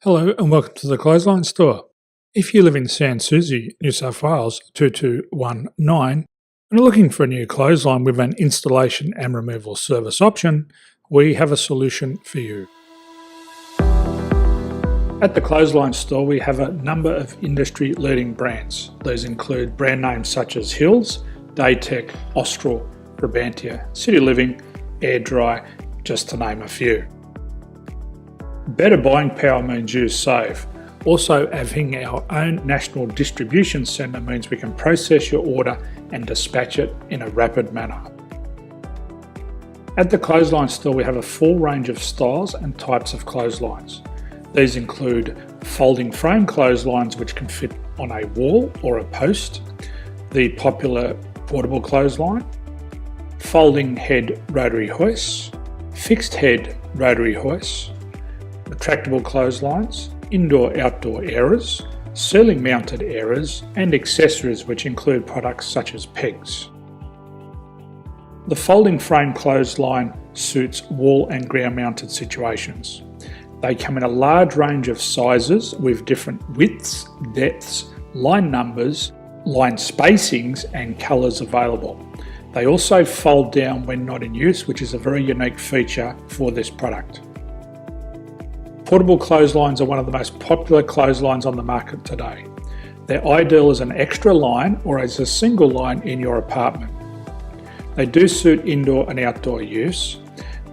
Hello and welcome to the Clothesline Store. If you live in Souci, New South Wales 2219 and are looking for a new clothesline with an installation and removal service option, we have a solution for you. At the Clothesline Store we have a number of industry-leading brands. These include brand names such as Hills, Daytech, Austral, Brabantia, City Living, Air Dry, just to name a few. Better buying power means you save. Also, having our own national distribution centre means we can process your order and dispatch it in a rapid manner. At the Clothesline Store we have a full range of styles and types of clotheslines. These include folding frame clotheslines which can fit on a wall or a post, the popular portable clothesline, folding head rotary hoists, fixed head rotary hoists, retractable clotheslines, indoor-outdoor airers, ceiling mounted airers and accessories which include products such as pegs. The folding frame clothesline suits wall and ground mounted situations. They come in a large range of sizes with different widths, depths, line numbers, line spacings and colours available. They also fold down when not in use, which is a very unique feature for this product. Portable clotheslines are one of the most popular clotheslines on the market today. They're ideal as an extra line or as a single line in your apartment. They do suit indoor and outdoor use.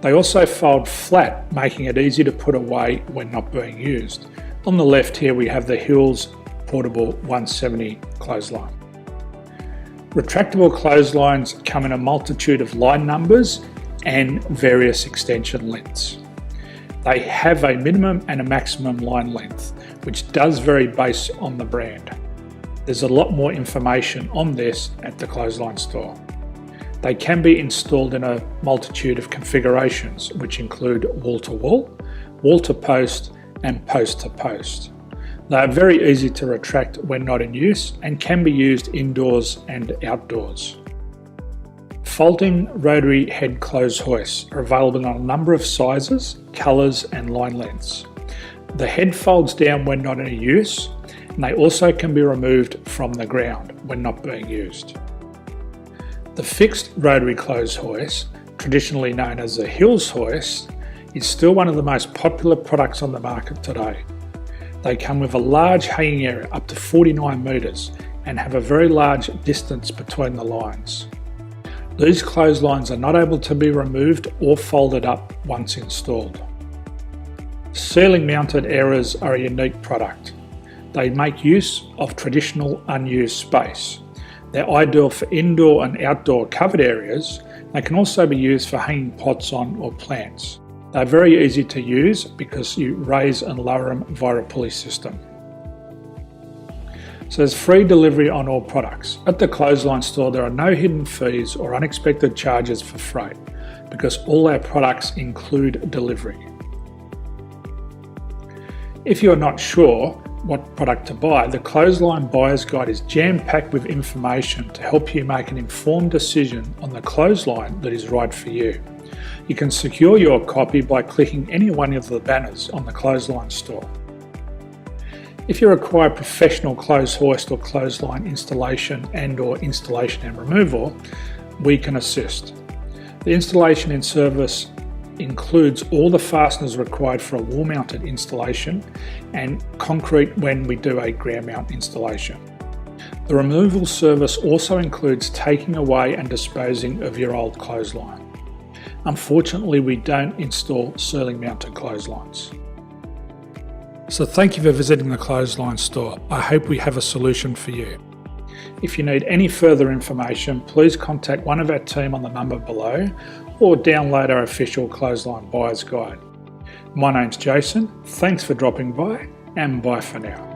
They also fold flat, making it easy to put away when not being used. On the left here we have the Hills Portable 170 clothesline. Retractable clotheslines come in a multitude of line numbers and various extension lengths. They have a minimum and a maximum line length, which does vary based on the brand. There's a lot more information on this at the Clothesline Store. They can be installed in a multitude of configurations, which include wall-to-wall, wall-to-post and post-to-post. They are very easy to retract when not in use and can be used indoors and outdoors. Folding rotary head clothes hoists are available on a number of sizes, colours and line lengths. The head folds down when not in use, and they also can be removed from the ground when not being used. The fixed rotary clothes hoist, traditionally known as the Hills hoist, is still one of the most popular products on the market today. They come with a large hanging area up to 49 metres and have a very large distance between the lines. These clotheslines are not able to be removed or folded up once installed. Ceiling mounted airers are a unique product. They make use of traditional unused space. They're ideal for indoor and outdoor covered areas. They can also be used for hanging pots on or plants. They're very easy to use because you raise and lower them via a pulley system. So there's free delivery on all products. At the Clothesline Store there are no hidden fees or unexpected charges for freight because all our products include delivery. If you're not sure what product to buy, the Clothesline Buyer's Guide is jam-packed with information to help you make an informed decision on the clothesline that is right for you. You can secure your copy by clicking any one of the banners on the Clothesline Store. If you require professional clothes hoist or clothesline installation and/or installation and removal, we can assist. The installation and service includes all the fasteners required for a wall-mounted installation and concrete when we do a ground mount installation. The removal service also includes taking away and disposing of your old clothesline. Unfortunately, we don't install ceiling mounted clotheslines. So thank you for visiting the Clothesline Store. I hope we have a solution for you. If you need any further information, please contact one of our team on the number below or download our official Clothesline Buyer's Guide. My name's Jason, thanks for dropping by and bye for now.